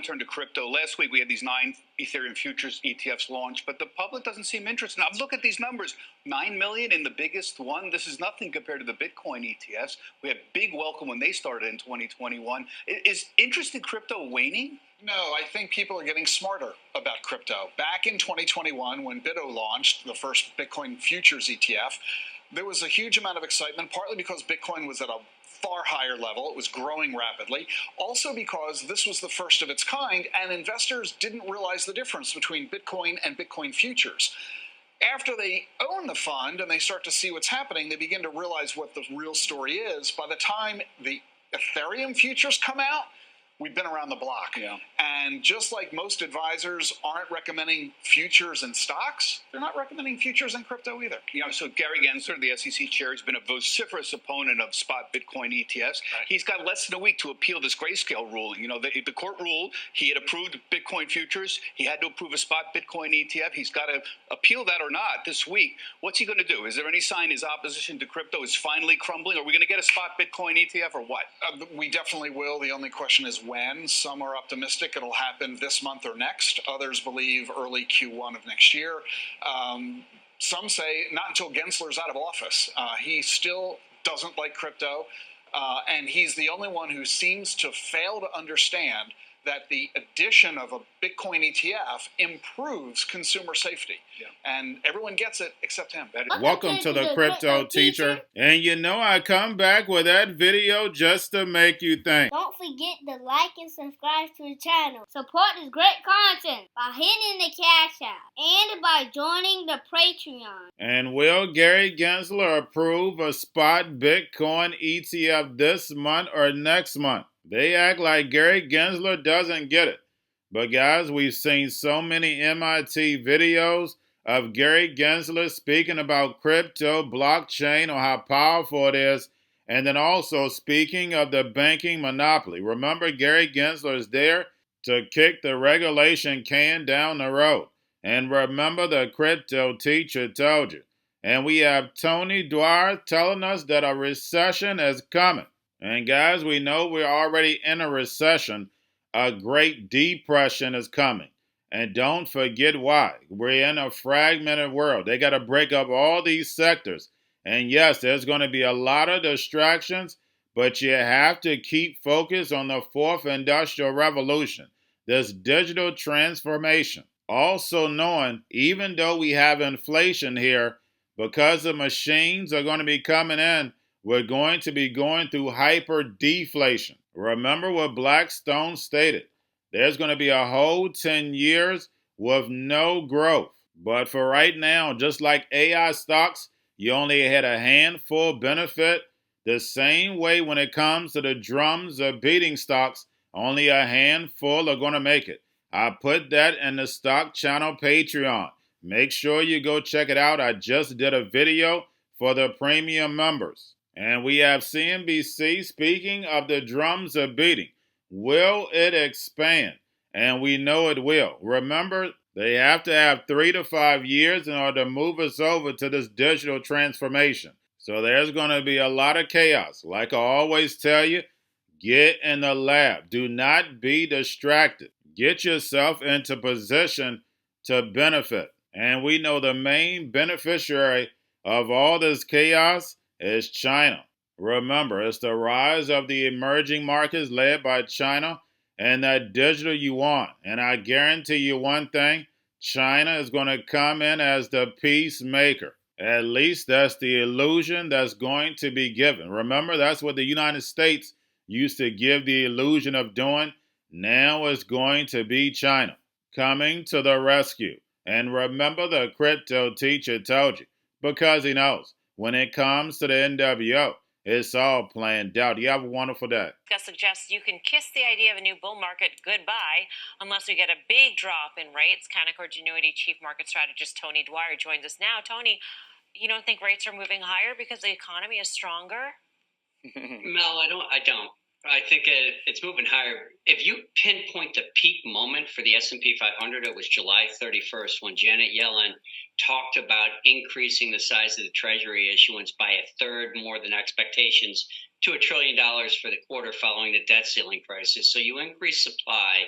turn to crypto. Last week we had these 9 Ethereum futures ETFs launched, but the public doesn't seem interested. Now look at these numbers: 9 million in the biggest one. This is nothing compared to the Bitcoin ETFs. We had big welcome when they started in 2021. Is interest in crypto waning? No, I think people are getting smarter about crypto. Back in 2021, when Bitrue launched the first Bitcoin futures ETF, there was a huge amount of excitement, partly because Bitcoin was at a far higher level. It was growing rapidly. Also because this was the first of its kind, and investors didn't realize the difference between Bitcoin and Bitcoin futures. After they own the fund and they start to see what's happening, they begin to realize what the real story is. By the time the Ethereum futures come out, we've been around the block. Yeah. And just like most advisors aren't recommending futures and stocks, they're not recommending futures and crypto either. So Gary Gensler, the SEC chair, has been a vociferous opponent of spot Bitcoin ETFs. Right. He's got less than a week to appeal this grayscale ruling. The court ruled he had approved Bitcoin futures. He had to approve a spot Bitcoin ETF. He's got to appeal that or not this week. What's he going to do? Is there any sign his opposition to crypto is finally crumbling? Are we going to get a spot Bitcoin ETF or what? We definitely will. The only question is when. Some are optimistic it'll happen this month or next. Others believe early Q1 of next year. Some say not until Gensler's out of office. He still doesn't like crypto, and he's the only one who seems to fail to understand that the addition of a Bitcoin ETF improves consumer safety. Yeah. And everyone gets it except him. Welcome to the Crypto Teacher. And you know I come back with that video just to make you think. Don't forget to like and subscribe to the channel. Support this great content by hitting the Cash App and by joining the Patreon. And will Gary Gensler approve a spot Bitcoin ETF this month or next month? They act like Gary Gensler doesn't get it. But guys, we've seen so many MIT videos of Gary Gensler speaking about crypto, blockchain, or how powerful it is, and then also speaking of the banking monopoly. Remember, Gary Gensler is there to kick the regulation can down the road. And remember, the Crypto Teacher told you. And we have Tony Dwire telling us that a recession is coming. And guys, we know we're already in a recession. A Great Depression is coming. And don't forget why. We're in a fragmented world. They got to break up all these sectors. And yes, there's going to be a lot of distractions, but you have to keep focused on the fourth industrial revolution, this digital transformation. Also knowing, even though we have inflation here, because the machines are going to be coming in, we're going to be going through hyper-deflation. Remember what Blackstone stated. There's going to be a whole 10 years with no growth. But for right now, just like AI stocks, you only had a handful benefit. The same way when it comes to the drums of beating stocks, only a handful are going to make it. I put that in the Stock Channel Patreon. Make sure you go check it out. I just did a video for the premium members. And we have CNBC speaking of the drums of beating. Will it expand? And we know it will. Remember, they have to have 3 to 5 years in order to move us over to this digital transformation. So there's going to be a lot of chaos. Like I always tell you, get in the lab. Do not be distracted. Get yourself into position to benefit. And we know the main beneficiary of all this chaos is China. Remember, it's the rise of the emerging markets led by China and that digital yuan. And I guarantee you one thing, China is going to come in as the peacemaker. At least that's the illusion that's going to be given. Remember, that's what the United States used to give the illusion of doing. Now it's going to be China coming to the rescue. And remember, the Crypto Teacher told you, because he knows. When it comes to the NWO, it's all planned out. You have a wonderful day. Suggests you can kiss the idea of a new bull market goodbye unless we get a big drop in rates. Canaccord Genuity Chief Market Strategist Tony Dwire joins us now. Tony, you don't think rates are moving higher because the economy is stronger? Mel, I don't. I think it's moving higher. If you pinpoint the peak moment for the S&P 500, it was July 31st when Janet Yellen talked about increasing the size of the Treasury issuance by a third more than expectations to $1 trillion for the quarter following the debt ceiling crisis. So you increase supply,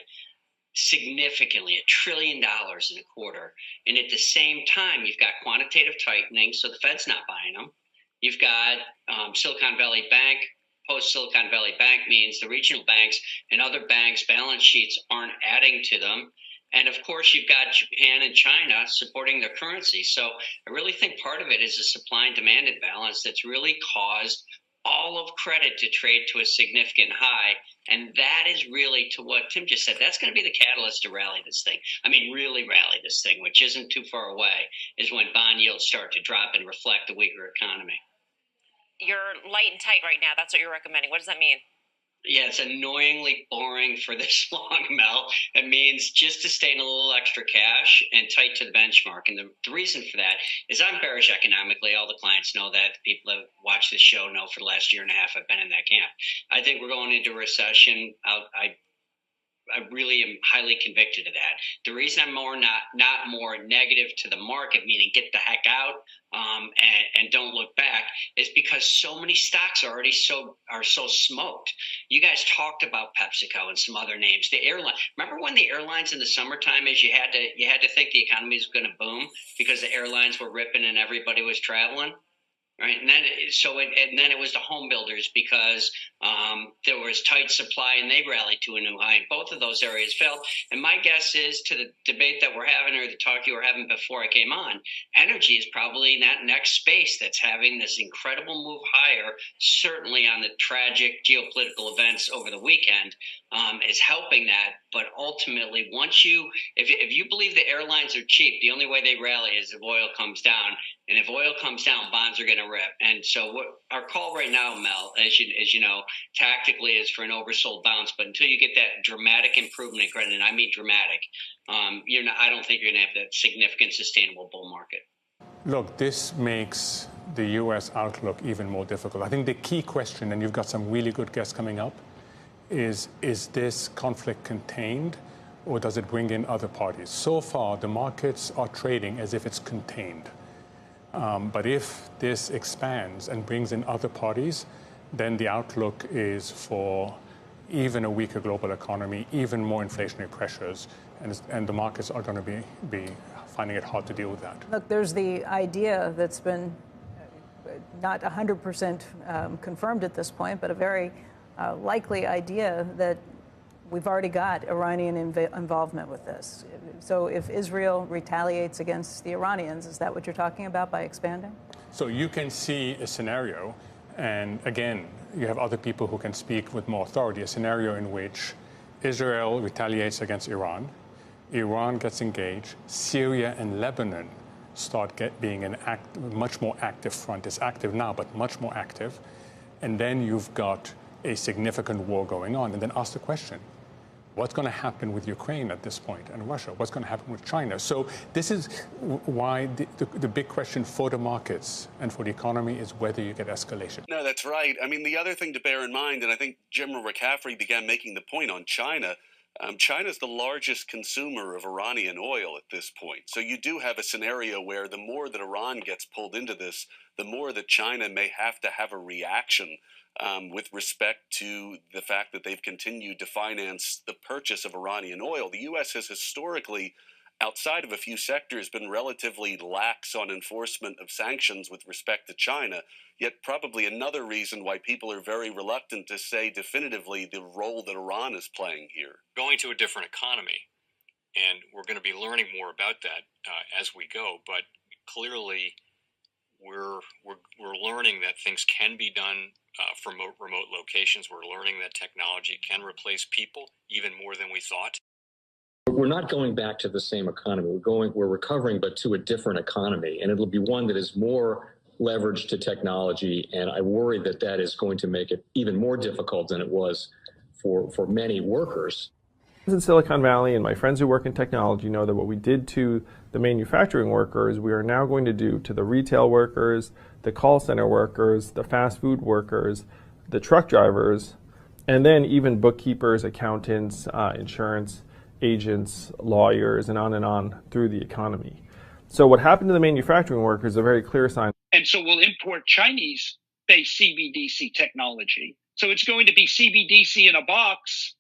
significantly, $1 trillion in a quarter. And at the same time, you've got quantitative tightening, so the Fed's not buying them. You've got Silicon Valley Bank. Post-Silicon Valley Bank means the regional banks and other banks' balance sheets aren't adding to them. And of course, you've got Japan and China supporting their currency. So I really think part of it is a supply and demand imbalance that's really caused all of credit to trade to a significant high. And that is really, to what Tim just said, that's going to be the catalyst to rally this thing. I mean, really rally this thing, which isn't too far away, is when bond yields start to drop and reflect the weaker economy. You're light and tight right now. That's what you're recommending. What does that mean? Yeah, it's annoyingly boring for this long, Mel. It means just to stay in a little extra cash and tight to the benchmark. And the reason for that is I'm bearish economically. All the clients know that. The people that watch this show know for the last year and a half I've been in that camp. I think we're going into a recession. I really am highly convicted of that. The reason I'm not more negative to the market, meaning get the heck out and don't look back, is because so many stocks are already so smoked. You guys talked about PepsiCo and some other names. The airline. Remember when the airlines in the summertime is you had to think the economy was going to boom because the airlines were ripping and everybody was traveling. Right, and then it was the home builders because there was tight supply and they rallied to a new high. Both of those areas failed. And my guess is, to the debate that we're having or the talk you were having before I came on, energy is probably in that next space that's having this incredible move higher. Certainly on the tragic geopolitical events over the weekend is helping that. But ultimately, if you believe the airlines are cheap, the only way they rally is if oil comes down. And if oil comes down, bonds are going to rip. And so our call right now, Mel, as you know, tactically is for an oversold bounce. But until you get that dramatic improvement in credit, and I mean dramatic, I don't think you're going to have that significant sustainable bull market. Look, this makes the U.S. outlook even more difficult. I think the key question, and you've got some really good guests coming up, is this conflict contained or does it bring in other parties? So far, the markets are trading as if it's contained. But if this expands and brings in other parties, then the outlook is for even a weaker global economy, even more inflationary pressures, and the markets are going to be finding it hard to deal with that. Look, there's the idea that's been not 100% confirmed at this point, but a very likely idea that we've already got Iranian involvement with this. So if Israel retaliates against the Iranians, is that what you're talking about by expanding? So you can see a scenario, and again, you have other people who can speak with more authority, a scenario in which Israel retaliates against Iran, Iran gets engaged, Syria and Lebanon start being a much more active front. It's active now, but much more active. And then you've got a significant war going on. And then ask the question, what's going to happen with Ukraine at this point and Russia? What's going to happen with China? So this is why the big question for the markets and for the economy is whether you get escalation. No, that's right. I mean, the other thing to bear in mind, and I think General McCaffrey began making the point on China, China's the largest consumer of Iranian oil at this point. So you do have a scenario where the more that Iran gets pulled into this, the more that China may have to have a reaction with respect to the fact that they've continued to finance the purchase of Iranian oil. The U.S. has historically, outside of a few sectors, been relatively lax on enforcement of sanctions with respect to China, yet probably another reason why people are very reluctant to say definitively the role that Iran is playing here. Going to a different economy, and we're going to be learning more about that as we go, but clearly we're learning that things can be done from remote locations. We're learning that technology can replace people even more than we thought. We're not going back to the same economy. We're recovering, but to a different economy, and it'll be one that is more leveraged to technology. And I worry that that is going to make it even more difficult than it was for many workers. In Silicon Valley, and my friends who work in technology know that what we did to the manufacturing workers, we are now going to do to the retail workers, the call center workers, the fast food workers, the truck drivers, and then even bookkeepers, accountants, insurance agents, lawyers, and on through the economy. So what happened to the manufacturing workers is a very clear sign. And so we'll import Chinese-based CBDC technology. So it's going to be CBDC in a box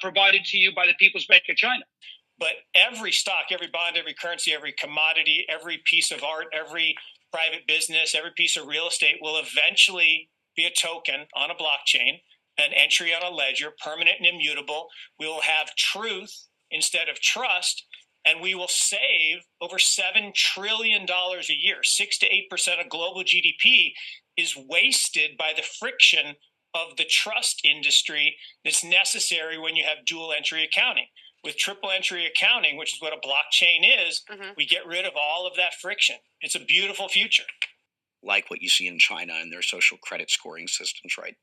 provided to you by the People's Bank of China. But every stock, every bond, every currency, every commodity, every piece of art, every private business, every piece of real estate will eventually be a token on a blockchain, an entry on a ledger, permanent and immutable. We will have truth instead of trust, and we will save over $7 trillion a year. 6 to 8% of global GDP is wasted by the friction of the trust industry that's necessary when you have dual entry accounting. With triple entry accounting, which is what a blockchain is, we get rid of all of that friction. It's a beautiful future. Like what you see in China and their social credit scoring systems, right?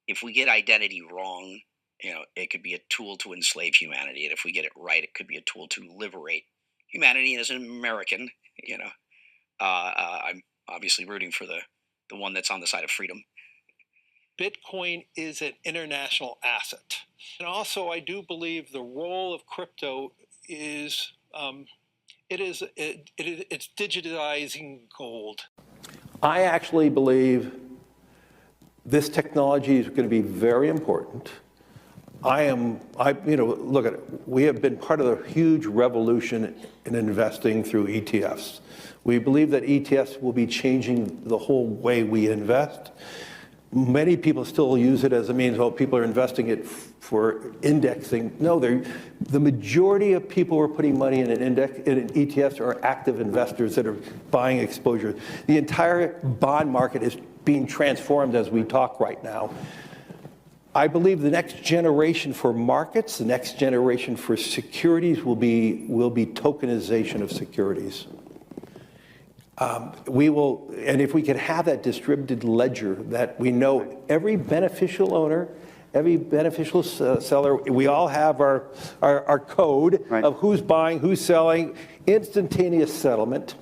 If we get identity wrong, it could be a tool to enslave humanity. And if we get it right, it could be a tool to liberate humanity. And as an American, I'm obviously rooting for the one that's on the side of freedom. Bitcoin is an international asset. And also, I do believe the role of crypto is, it's digitizing gold. I actually believe this technology is going to be very important. Look at it. We have been part of a huge revolution in investing through ETFs. We believe that ETFs will be changing the whole way we invest. Many people still use it as a means, people are investing it for indexing. No, the majority of people who are putting money in in ETFs are active investors that are buying exposure. The entire bond market is being transformed as we talk right now. I believe the next generation for markets, the next generation for securities will be tokenization of securities. And if we could have that distributed ledger that we know every beneficial owner, every beneficial seller, we all have our code of who's buying, who's selling, instantaneous settlement.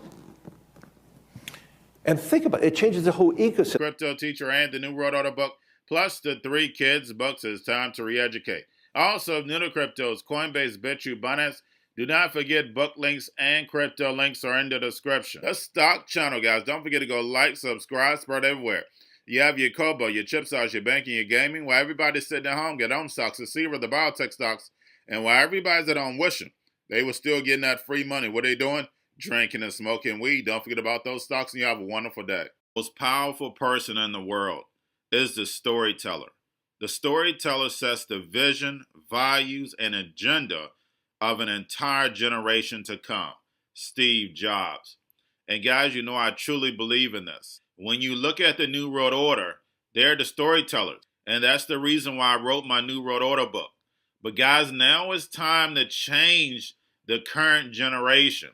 And think about it, it changes the whole ecosystem. Cryptoteacher and the New World Order book, plus the 3 kids books. It's time to re-educate. Also, new to cryptos, Coinbase, Bitrue, Binance. Do not forget book links and crypto links are in the description. The stock channel, guys. Don't forget to go like, subscribe, spread everywhere. You have your Kobo, your chip stocks, your banking, your gaming. While everybody's sitting at home, get on stocks, the Seaver, the biotech stocks. And while everybody's at home wishing, they were still getting that free money. What are they doing? Drinking and smoking weed. Don't forget about those stocks and you have a wonderful day. The most powerful person in the world is the storyteller. The storyteller sets the vision, values, and agenda of an entire generation to come. Steve Jobs. And guys, I truly believe in this. When you look at the New World Order, they're the storytellers. And that's the reason why I wrote my New World Order book. But guys, now it's time to change the current generation.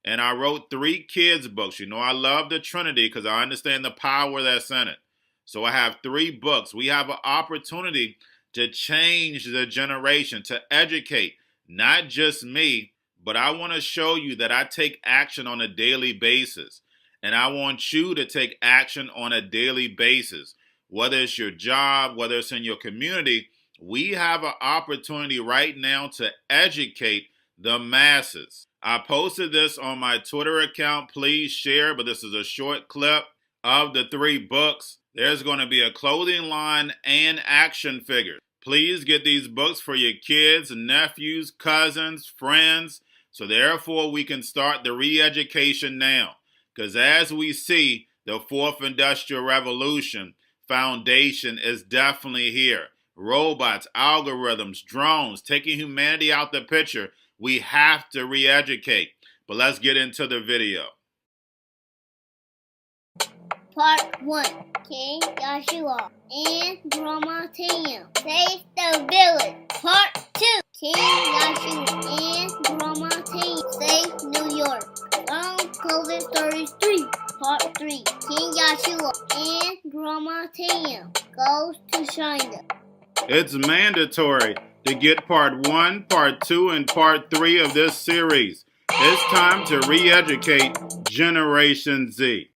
And I wrote 3 kids books. I love the Trinity because I understand the power that's in it. So I have 3 books. We have an opportunity to change the generation, to educate. Not just me, but I want to show you that I take action on a daily basis. And I want you to take action on a daily basis. Whether it's your job, whether it's in your community, we have an opportunity right now to educate the masses. I posted this on my Twitter account. Please share, but this is a short clip of the 3 books. There's going to be a clothing line and action figures. Please get these books for your kids, nephews, cousins, friends, so therefore we can start the re-education now. Because as we see, the 4th Industrial Revolution foundation is definitely here. Robots, algorithms, drones, taking humanity out the picture. We have to re-educate. But let's get into the video. Part 1. King Joshua and Grandma Tam save the village. Part 2. King Joshua and Grandma Tam save New York from COVID-33. Part 3. King Joshua and Grandma Tam goes to China. It's mandatory to get part 1, part 2, and part 3 of this series. It's time to re-educate Generation Z.